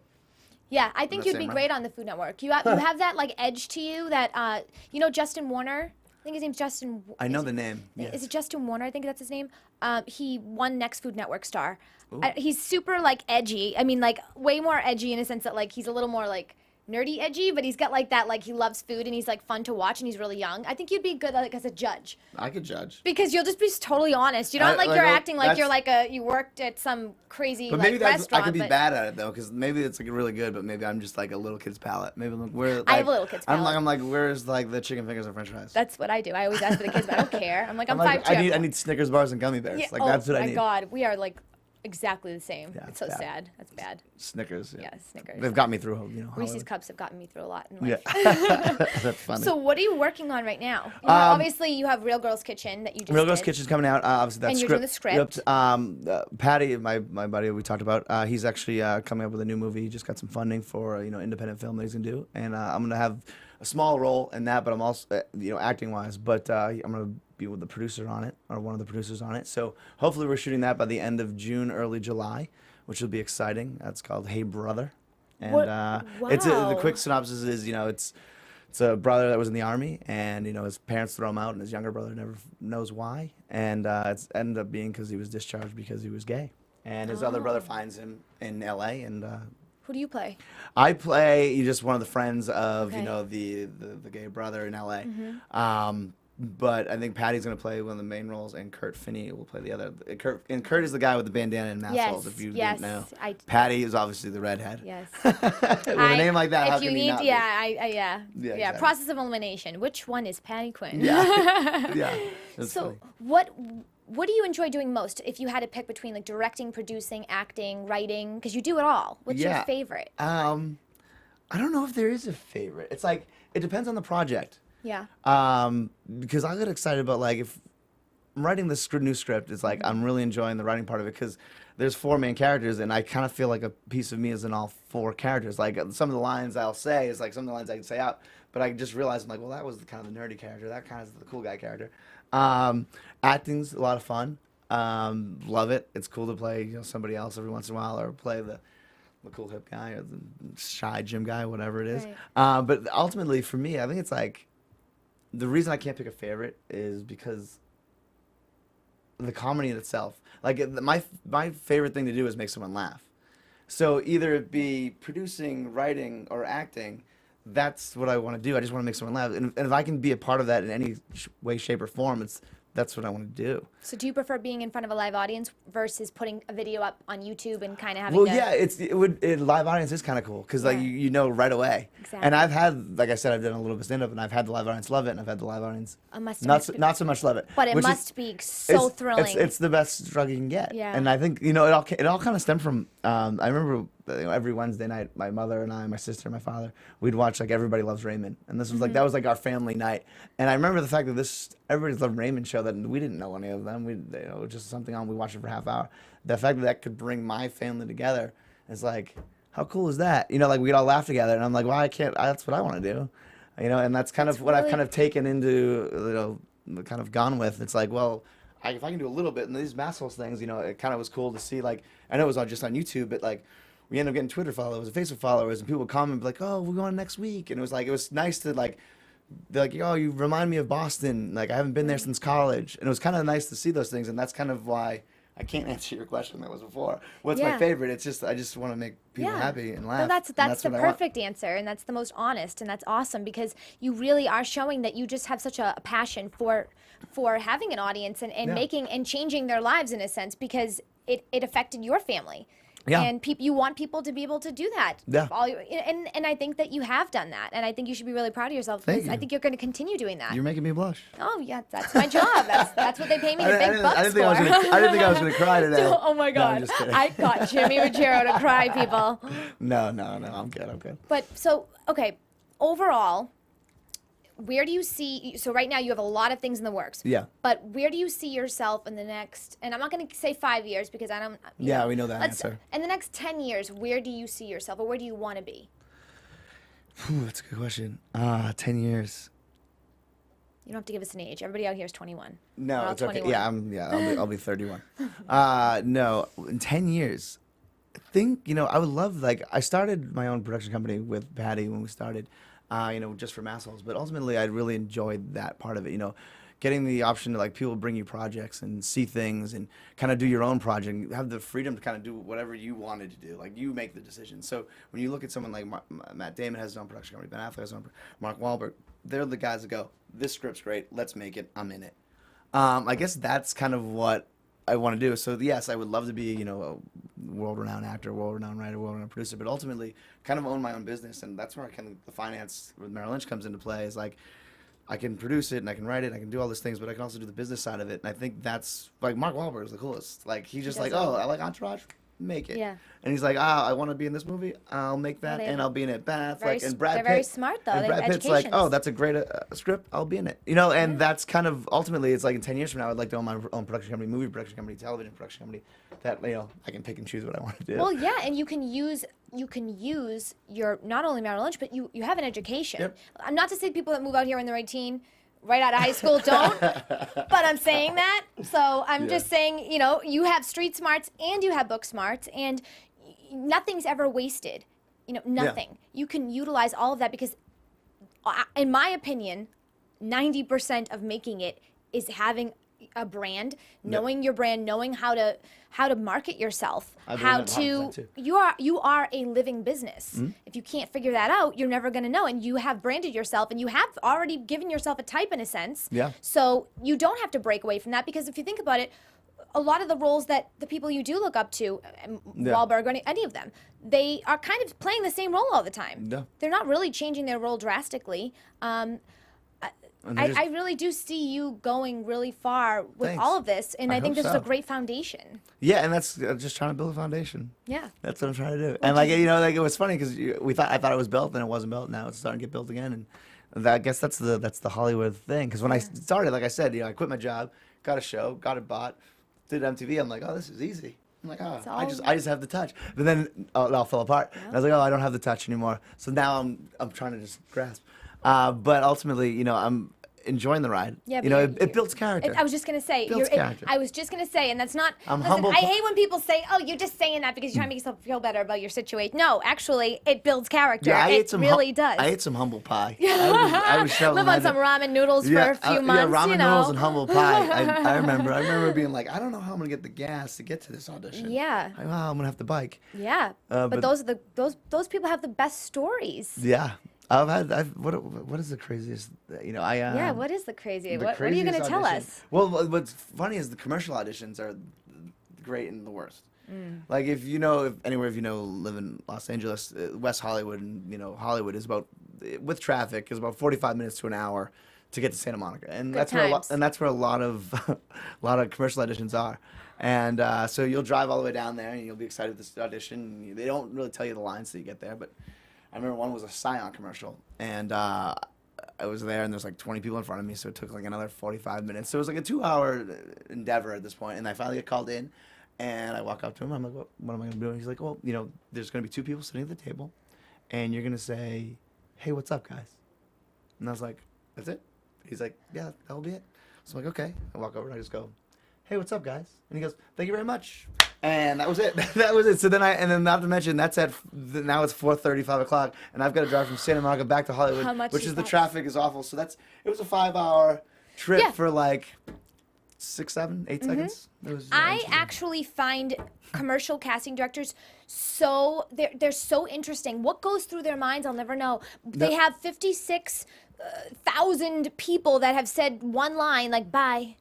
Yeah, I think the you'd same be realm. great on the Food Network. You have that like edge to you that Justin Warner. I think his name's Justin. I know the name. Is Yes. it Justin Warner? I think that's his name. He won Next Food Network star. He's super like edgy. I mean, like way more edgy in a sense that like he's a little more like nerdy edgy, but he's got like that, like he loves food and he's like fun to watch and he's really young. I think you'd be good like as a judge. I could judge. Because you'll just be totally honest. You don't you're acting like you're like you worked at some crazy but maybe restaurant. I could be bad at it though, because maybe it's like really good, but maybe I'm just like a little kid's palate. Maybe I have a little kid's palate. I'm like, where's like the chicken fingers and French fries? That's what I do. I always ask for the kids, but I don't care. I'm like, I'm 5'2". I need Snickers bars and gummy bears. Yeah, Like that's what I need. Oh my God, we are like exactly the same. Yeah, it's so bad. sad. That's bad. Snickers. Yeah, Snickers. They've got me through. Reese's Cups have gotten me through a lot in life. Yeah, that's funny. So what are you working on right now? Obviously, you have Real Girls Kitchen that you just Real Girls did. Kitchen's coming out. Obviously, that's And you're doing the script. Patty, my buddy we talked about, he's actually coming up with a new movie. He just got some funding for independent film that he's gonna do, and I'm gonna have a small role in that, but I'm also acting wise. But I'm gonna be with the producer on it, or one of the producers on it. So hopefully we're shooting that by the end of June, early July, which will be exciting. That's called Hey Brother, and it's the quick synopsis is it's a brother that was in the army, and his parents throw him out, and his younger brother never knows why, and it's ended up being because he was discharged because he was gay, and his other brother finds him in L.A. and. Who do you play? I play just one of the friends of Okay. the gay brother in L.A. Mm-hmm. But I think Patty's gonna play one of the main roles, and Kurt Finney will play the other. Kurt is the guy with the bandana and muscles. If you didn't know, Patty is obviously the redhead. Yes. With a name like that, how can he not be? Exactly. Process of elimination. Which one is Patty Quinn? Yeah. Yeah. That's So funny. what do you enjoy doing most? If you had to pick between like directing, producing, acting, writing, because you do it all. What's your favorite? I don't know if there is a favorite. It's like it depends on the project. Yeah. Because I get excited about like if I'm writing this new script, it's like I'm really enjoying the writing part of it because there's 4 main characters and I kind of feel like a piece of me is in all 4 characters. Like some of the lines I'll say is like some of the lines I can say out, but I just realized I'm like, well, that was kind of the nerdy character. That kind of is the cool guy character. Acting's a lot of fun. Love it. It's cool to play Right. somebody else every once in a while or play the cool hip guy or the shy gym guy, whatever it is. Right. But ultimately for me, I think it's like the reason I can't pick a favorite is because the comedy in itself. Like my favorite thing to do is make someone laugh. So either it be producing, writing, or acting, that's what I want to do. I just want to make someone laugh. And if I can be a part of that in any way, shape, or form, that's what I want to do. So do you prefer being in front of a live audience versus putting a video up on YouTube and kind of having Well, to... yeah, live audience is kind of cool because like you know right away. Exactly. And I've had, like I said, I've done a little bit of stand-up, and I've had the live audience love it, and I've had the live audience not so much love it. But it must be so thrilling. It's the best drug you can get. Yeah. And I think it all kind of stemmed from. I remember every Wednesday night, my mother and I, my sister, and my father, we'd watch like Everybody Loves Raymond, and this was like that was like our family night. And I remember the fact that this Everybody Loves Raymond show that we didn't know any of them. We just something on. We watched it for a half hour. The fact that could bring my family together is like, how cool is that? Like we'd all laugh together, and I'm like, well, I can't. That's what I want to do, and that's kind of what I've kind of taken into, kind of gone with. It's like, well, if I can do a little bit, and these Massholes things, it kind of was cool to see. Like, I know it was all just on YouTube, but like, we ended up getting Twitter followers and Facebook followers, and people would comment like, oh, we're going next week, and it was nice to like. They're like, oh, you remind me of Boston. Like, I haven't been there since college. And it was kind of nice to see those things. And that's kind of why I can't answer your question that was before. What's my favorite? It's just, I just want to make people happy and laugh. No, that's the perfect answer. And that's the most honest. And that's awesome because you really are showing that you just have such a passion for having an audience and making and changing their lives in a sense because it affected your family. Yeah. And you want people to be able to do that. Yeah. And I think that you have done that. And I think you should be really proud of yourself because I think you're going to continue doing that. You're making me blush. Oh, yeah. That's my job. That's what they pay me the big bucks for. I didn't think I was going to cry today. Oh, my God. No, I'm just kidding. I got Jimmy Ruggiero to cry, people. No. I'm good. But so, okay, overall, where do you see, so right now you have a lot of things in the works. Yeah. But where do you see yourself in the next, and I'm not going to say 5 years because I don't. We know that answer. In the next 10 years, where do you see yourself or where do you want to be? That's a good question. 10 years. You don't have to give us an age. Everybody out here is 21. No, it's 21. Okay. Yeah, I'll be 31. No, in 10 years, I think, I would love, I started my own production company with Patty when we started. Just for Massholes, but ultimately I really enjoyed that part of it. getting the option to like people bring you projects and see things and kind of do your own project, and have the freedom to kind of do whatever you wanted to do. Like you make the decision. So when you look at someone like Matt Damon has his own production company, Ben Affleck has his own, Mark Wahlberg, they're the guys that go, this script's great, let's make it, I'm in it. I guess that's kind of what I want to do. So yes, I would love to be, you know, a world-renowned actor, world-renowned writer, world-renowned producer, but ultimately kind of own my own business, and that's where the finance with Merrill Lynch comes into play. Is like I can produce it and I can write it, and I can do all these things, but I can also do the business side of it. And I think that's like Mark Wahlberg is the coolest. Like he's just like, oh, I like Entourage, make it. Yeah. And he's like, I want to be in this movie, I'll make that, and I'll be in it. Ben Affleck and Brad Pitt. They're very smart though. And Brad Pitt's like, oh, that's a great script, I'll be in it. You know, and that's kind of ultimately, it's like in 10 years from now, I'd like to own my own production company, movie production company, television production company. That, you know, I can pick and choose what I want to do. Well, yeah, and you can use your not only Merrill Lynch, but you have an education. Yep. I'm not to say people that move out here when they're 18, right out of high school, don't. But I'm saying that. So I'm just saying, you know, you have street smarts and you have book smarts, and nothing's ever wasted. You know, nothing. Yeah. You can utilize all of that because, in my opinion, 90% of making it is having a brand, knowing your brand, knowing how to market yourself, you are a living business. Mm-hmm. If you can't figure that out, you're never going to know. And you have branded yourself, and you have already given yourself a type in a sense. Yeah. So you don't have to break away from that, because if you think about it, a lot of the roles that the people you do look up to, Wahlberg or any of them, they are kind of playing the same role all the time. Yeah. They're not really changing their role drastically. I really do see you going really far with all of this, and I think this is a great foundation. Yeah, and that's just trying to build a foundation. Yeah, that's what I'm trying to do. And like, you know, like it was funny because I thought it was built, and it wasn't built. Now it's starting to get built again, and I guess that's the Hollywood thing. Because when I started, like I said, you know, I quit my job, got a show, got it bought, did MTV. I'm like, oh, this is easy. I'm like, oh, I just have the touch. But then it all fell apart. Yeah. I was like, oh, I don't have the touch anymore. So now I'm trying to just grasp. But ultimately, you know, I'm enjoying the ride. Yeah, you know, it builds character. I was just gonna say, I was just gonna say, and that's not. Humble. I hate when people say, "Oh, you're just saying that because you're trying to make yourself feel better about your situation." No, actually, it builds character. Yeah, it really does. I ate some humble pie. I was live on some ramen noodles for a few months. Yeah, ramen noodles and humble pie. I remember being like, I don't know how I'm gonna get the gas to get to this audition. Yeah. I'm gonna have to bike. Yeah, but those people have the best stories. Yeah. What is the craziest? You know, what is the craziest? What are you going to tell us? Well, what's funny is the commercial auditions are great and the worst. Like if you know, live in Los Angeles, West Hollywood, and you know, Hollywood is about, with traffic, is about 45 minutes to an hour to get to Santa Monica, and that's where a lot of commercial auditions are. And so you'll drive all the way down there, and you'll be excited for this audition. They don't really tell you the lines till you get there, but I remember one was a Scion commercial, and I was there, and there's like 20 people in front of me, so it took like another 45 minutes. So it was like a 2-hour endeavor at this point, and I finally get called in, and I walk up to him. I'm like, what am I going to do? And he's like, well, you know, there's going to be 2 people sitting at the table, and you're going to say, hey, what's up, guys? And I was like, that's it? He's like, yeah, that'll be it. So I'm like, okay. I walk over, and I just go, hey, what's up, guys? And he goes, thank you very much. And that was it. That was it. So then not to mention, now it's 4:30, 5 o'clock, and I've got to drive from Santa Monica back to Hollywood, which is the traffic is awful. So it was a 5-hour trip for like 6, 7, 8 seconds. I actually find commercial casting directors they're so interesting. What goes through their minds, I'll never know. They have 56,000 people that have said one line like bye.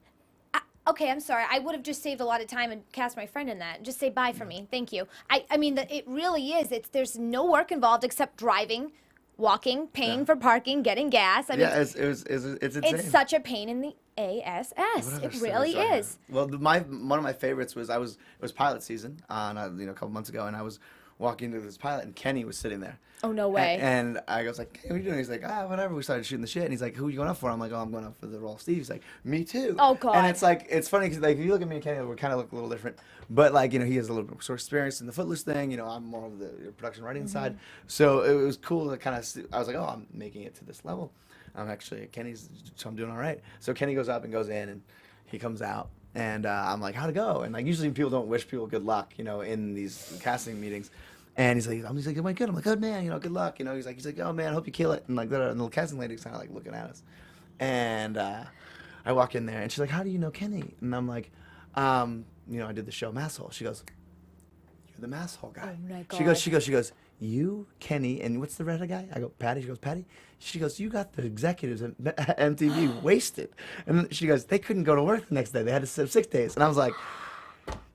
Okay, I'm sorry. I would have just saved a lot of time and cast my friend in that. Just say bye for me. Thank you. I mean, it really is. There's no work involved except driving, walking, paying for parking, getting gas. I mean, it's insane. It's such a pain in the ass. It really is. Well, one of my favorites was it was pilot season on a couple months ago, and I was walking into this pilot, and Kenny was sitting there. Oh, no way. And I was like, hey, what are you doing? He's like, whatever. We started shooting the shit. And he's like, who are you going up for? I'm like, oh, I'm going up for the role of Steve. He's like, me too. Oh, God. And it's like, it's funny because like, if you look at me and Kenny, we kind of look a little different. But like, you know, he has a little bit more experience in the Footloose thing. You know, I'm more of the production writing side. So it was cool to kind of, I was like, oh, I'm making it to this level. I'm doing all right. So Kenny goes up and goes in, and he comes out. And I'm like, how'd it go? And like, usually people don't wish people good luck, you know, in these casting meetings. And he's like, it went good. I'm like, good man, you know, good luck. You know, he's like, oh man, I hope you kill it. And like, and the casting lady's kind of like looking at us. And I walk in there, and she's like, "How do you know Kenny?" And I'm like, you know, I did the show Mass Hole. She goes, "You're the Mass Hole guy." Oh my God. She goes, "You, Kenny, and what's the red guy?" I go, "Patty." She goes, "Patty." She goes, "You got the executives at MTV wasted." And then she goes, "They couldn't go to work the next day. They had to have 6 days." And I was like,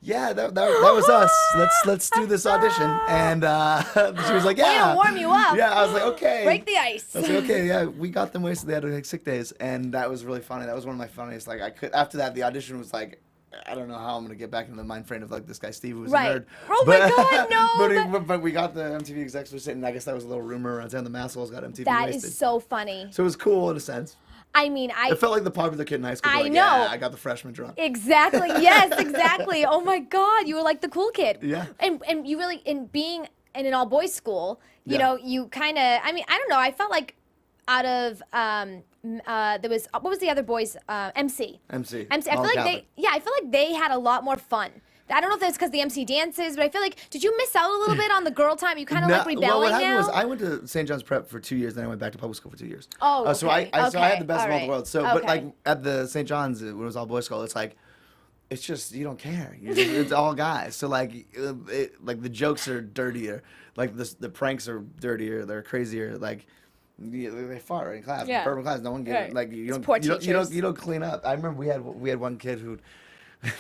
"Yeah, that was us. Let's do this audition." And she was like, "Yeah." Way to warm you up. Yeah, I was like, "Okay." Break the ice. I was like, "Okay, yeah, we got them wasted. They had to take 6 days," and that was really funny. That was one of my funniest. Like, I could after that, the audition was like, I don't know how I'm gonna get back into the mind frame of like this guy Steve who was a nerd. Oh my God, no. But we got the MTV execs were sitting. I guess that was a little rumor around town. The Mass Holes got MTV That wasted. is so funny. So it was cool in a sense. I mean, It felt like the popular kid in high school. I Like, know. Yeah, I got the freshman drunk. Exactly. Yes, exactly. Oh my God, you were like the cool kid. Yeah. And you really, in being in an all boys school, you Yeah. know, you kind of. I mean, I don't know. I felt like out of there was what was the other boys MC. MC. I feel like Catholic. I feel like they had a lot more fun. I don't know if that's because the MC dances, but I feel like did you miss out a little bit on the girl time? You kind of like rebelling well, what happened now. was I went to St. John's Prep for 2 years, then I went back to public school for 2 years. Oh, So I okay, had the best of all alright, the world. So, but okay. like at the St. John's, when it was all boys school, it's like, it's just you don't care. It's all guys. So like, like the jokes are dirtier. Like the pranks are dirtier. They're crazier. Like. They fart in class. Yeah. Purple class. No one gets Right. like you It's poor don't teachers. clean up. I remember we had one kid who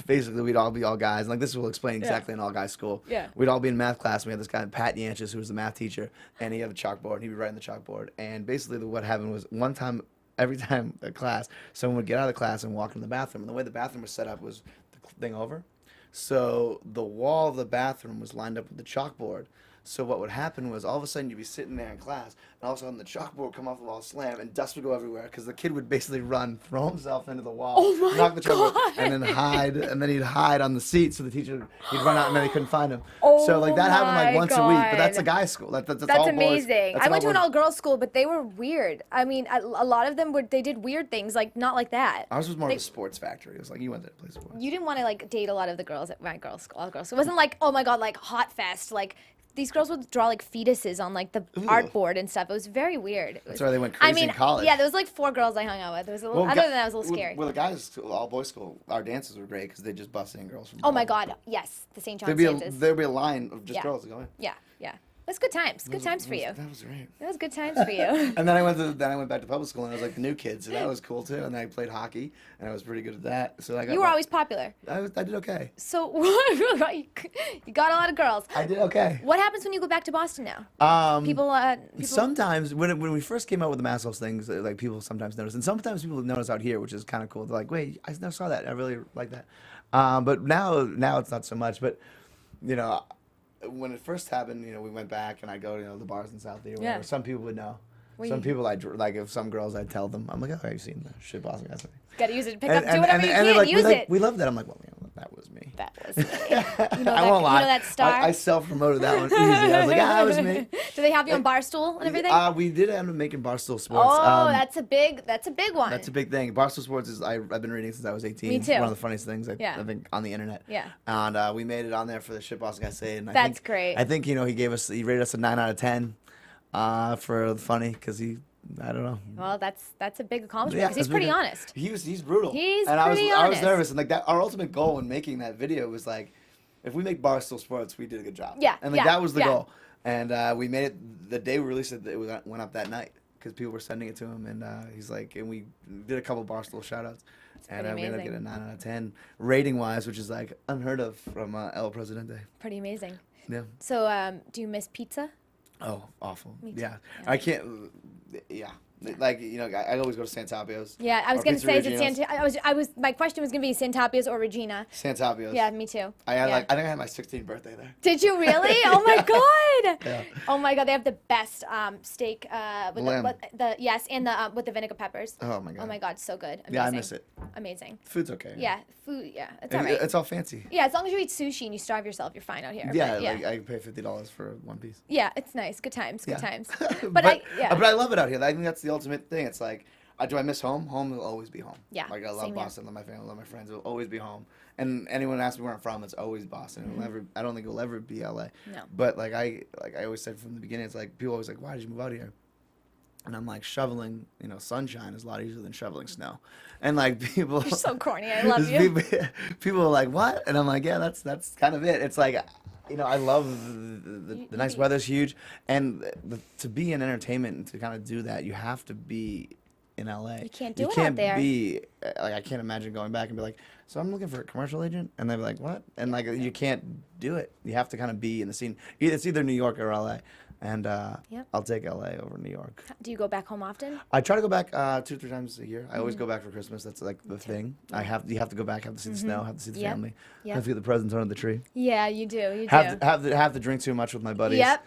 basically we'd all be all guys. Like this will explain exactly in all guys school. Yeah. We'd all be in math class. And we had this guy Pat Yanchis who was the math teacher, and he had a chalkboard. And he'd be writing the chalkboard. And basically what happened was one time, every time a class, someone would get out of the class and walk in the bathroom. And the way the bathroom was set up was the thing over. So the wall of the bathroom was lined up with the chalkboard. So what would happen was all of a sudden you'd be sitting there in class, and all of a sudden the chalkboard would come off the wall, slam, and dust would go everywhere because the kid would basically run, throw himself into the wall, Oh my knock the chalkboard, God. and then hide, and then he'd hide on the seat so the teacher he'd run out and then they couldn't find him. Oh So like that happened like my once a week, but that's a God. guy's school. That's That's all boys. amazing. That's I went to an boys. all-girls school, but they were weird. I mean, a lot of them they did weird things, like not like that. Ours was more of a sports factory. It was like you went there to play sports. You didn't want to like date a lot of the girls at my girls' school. All girls. So it wasn't like, oh my God, like hot fest. Like these girls would draw like fetuses on like the art board and stuff. It was very weird. It was, That's why they went crazy in college. Yeah, there was like 4 girls I hung out with. It was a little, other than that, it was a little scary. Well, the guys, all boys school, our dances were great because they just busted in girls from. Oh my God, yes, the St. John's dances. There'd be a line of just Yeah. girls going. Yeah, yeah. It was good times. Good times for you. That was great. It was good times for you. And then I went back to public school and I was like the new kid, so that was cool too. And then I played hockey and I was pretty good at that. So I got. You were always popular. I did okay. So you got a lot of girls. I did okay. What happens when you go back to Boston now? People. Sometimes when we first came out with the Mass Holes things, like people sometimes notice, and sometimes people notice out here, which is kind of cool. They're like, "Wait, I never saw that. I really like that." But now it's not so much. But you know, when it first happened, you know, we went back and I go to the bars in South or whatever. Yeah. Some people would know. Well, Some you- people like if some girls I'd tell them. I'm like, "Oh, have you seen the shit Boston guys?" Gotta use it to pick up. Do whatever you they're can. like, Use it. we love that. I'm like, well, that was me. That was me. You know I that, won't lie. You know that star? I self-promoted that one easy. I was like, that was me. Do they have you on Barstool and everything? We did end up making Barstool Sports. Oh, that's a big one. That's a big thing. Barstool Sports is I've been reading since I was 18. Me too. One of the funniest things I think on the internet. Yeah. And we made it on there for the shit Boston guy say. And That's great. I think he rated us a 9 out of 10 for the funny because I don't know. Well, that's a big accomplishment Yeah, because he's that's pretty big. honest. He's brutal. He's and pretty I was honest. nervous and like that. Our ultimate goal in making that video was like, if we make Barstool Sports, we did a good job. Yeah, And like yeah, that was the yeah. goal. And we made it the day we released it. It went up that night because people were sending it to him, and he's like, and we did a couple Barstool shout-outs. And pretty we ended up amazing. getting a 9 out of 10 rating-wise, which is like unheard of from El Presidente. Pretty amazing. Yeah. So, do you miss pizza? Oh, awful. Me too. Yeah. I can't. Yeah. Like I always go to Santapio's. Yeah, I was or gonna Pizza say, is it Regina's. my question was gonna be Santapia's or Regina. Santapio's. Yeah, me too. I had Yeah. I think I had my 16th birthday there. Did you really? Oh my God! Yeah. Oh my God, they have the best steak with Lamb. and the with the vinegar peppers. Oh my God. Oh my God, so good. Amazing. Yeah, I miss it. Amazing. Food's okay. Yeah, food. Yeah, it's It- alright. It's all fancy. Yeah, as long as you eat sushi and you starve yourself, you're fine out here. Yeah, But, yeah. like I can pay $50 for one piece. Yeah, it's nice. Good times. Good Yeah. times. but But I love it out here. I think that's the ultimate thing. It's like, do I miss home? Home will always be home. Yeah, Like I love same here. Boston. I love my family. I love my friends. It will always be home. And anyone asks me where I'm from, it's always Boston. It'll never. I don't think it'll ever be LA. No. But like I always said from the beginning, it's like people always like, why did you move out here? And I'm like, shoveling, sunshine is a lot easier than shoveling snow. And like people, You're so corny. I love you. people are like, what? And I'm like, yeah, that's kind of it. It's like, I love the nice weather's huge, and to be in entertainment and to kind of do that, you have to be in LA. You can't do it out there. Be like, I can't imagine going back and be like, so I'm looking for a commercial agent, and they'd be like, what? And like, you can't do it. You have to kind of be in the scene. It's either New York or LA. And I'll take LA over New York. Do you go back home often? I try to go back 2 or 3 times a year. I always go back for Christmas. That's like the thing. You have to go back, have to see the snow, have to see the family, have to get the presents under the tree. Yeah, you do. You Have to drink too much with my buddies. Yep.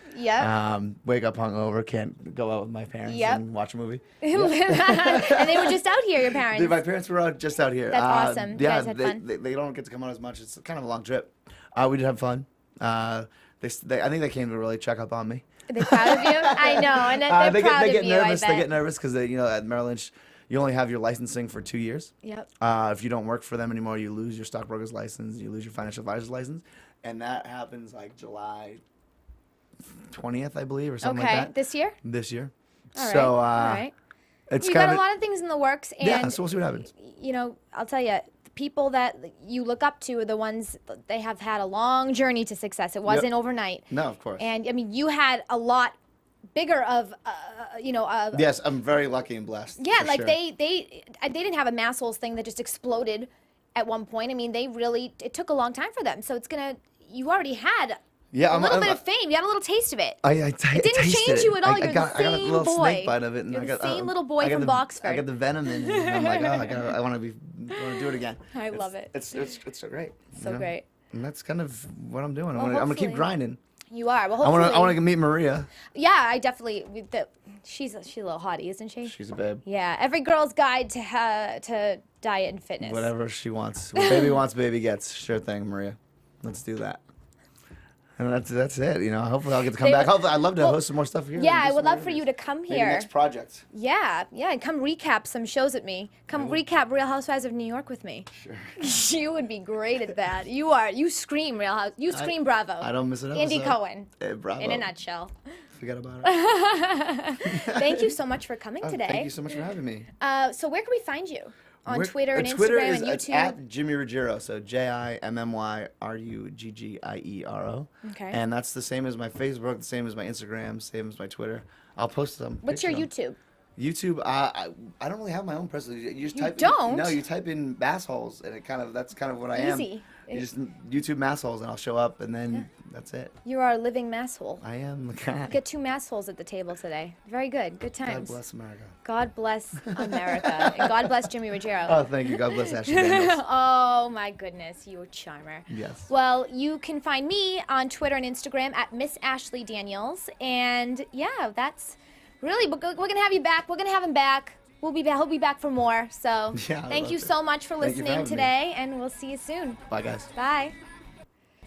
Wake up hungover, can't go out with my parents and watch a movie. And they were just out here, your parents. Dude, my parents were out just out here. That's awesome. You guys had fun. They don't get to come out as much. It's kind of a long trip. We did have fun. I think they came to really check up on me. Are they proud of you? I know, and they're proud of you. Nervous. I bet. They get nervous because at Merrill Lynch, you only have your licensing for 2 years. Yep. If you don't work for them anymore, you lose your stockbroker's license, you lose your financial advisor's license, and that happens like July 20th, I believe, or something like that. Okay, this year? This year. All right. So, all right. It's You've kind got of a lot of things in the works, and yeah. So we'll see what happens. I'll tell you, the people that you look up to are the ones they have had a long journey to success. It wasn't overnight. No, of course. And I mean, you had a lot bigger of, yes, I'm very lucky and blessed. Yeah, for like sure. they didn't have a mass holes thing that just exploded at one point. I mean, it took a long time for them. So you already had a little bit of fame. You had a little taste of it. It didn't change you at all. You're the same I got a little boy. snake bite of it, and You're I the got same little boy from Boxford. I got the venom in me, and I'm like, I want to do it again. I love it. It's so great. So great. And that's kind of what I'm doing. Well, I'm gonna keep hopefully. grinding. You are. Well, hopefully. I want to meet Maria. Yeah, I definitely. She's a little hottie, isn't she? She's a babe. Yeah, every girl's guide to diet and fitness. Whatever she wants. What baby wants, baby gets. Sure thing, Maria. Let's do that. And that's it. Hopefully I'll get to come back. Hopefully I'd love to host some more stuff here. Yeah, I would love for you to come Maybe here. next project. Yeah, and come recap some shows with me. Come recap Real Housewives of New York with me. Sure. You would be great at that. You scream Real House. You scream Bravo. I don't miss an episode. Andy Cohen. Hey, bravo. In a nutshell. Forget about it. Thank you so much for coming today. Thank you so much for having me. So where can we find you? On Twitter and Twitter Instagram is and YouTube? at Jimmy Ruggiero, so JimmyRuggiero. Okay. And that's the same as my Facebook, the same as my Instagram, same as my Twitter. I'll post them. What's your YouTube? YouTube, I don't really have my own presence. You just type don't? No, you type in massholes, and that's kind of what I am. Easy. You just YouTube massholes, and I'll show up, and then that's it. You are a living masshole. I am the guy. Get 2 massholes at the table today. Very good. Good times. God bless America. God bless America. And God bless Jimmy Ruggiero. Oh, thank you. God bless Ashley Daniels. Oh my goodness, you a charmer. Yes. Well, you can find me on Twitter and Instagram at Miss Ashley Daniels, and yeah, that's really we're gonna have you back. We're gonna have him back. He'll be back for more. So thank you so much for listening today, and we'll see you soon. Bye, guys. Bye.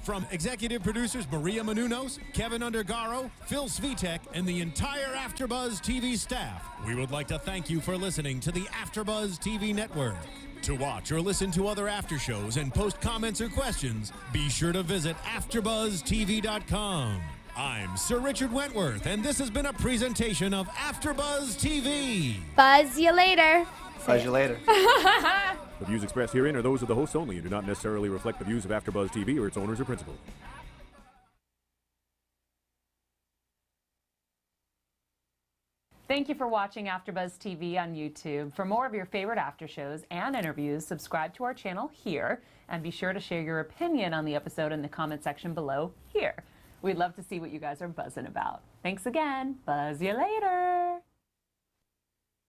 From executive producers Maria Menounos, Kevin Undergaro, Phil Svitek, and the entire AfterBuzz TV staff, we would like to thank you for listening to the AfterBuzz TV network. To watch or listen to other after shows and post comments or questions, be sure to visit AfterBuzzTV.com. I'm Sir Richard Wentworth, and this has been a presentation of AfterBuzz TV. Buzz you later. Buzz you later. The views expressed herein are those of the hosts only and do not necessarily reflect the views of AfterBuzz TV or its owners or principals. Thank you for watching AfterBuzz TV on YouTube. For more of your favorite after shows and interviews, subscribe to our channel here, and be sure to share your opinion on the episode in the comment section below here. We'd love to see what you guys are buzzing about. Thanks again. Buzz you later.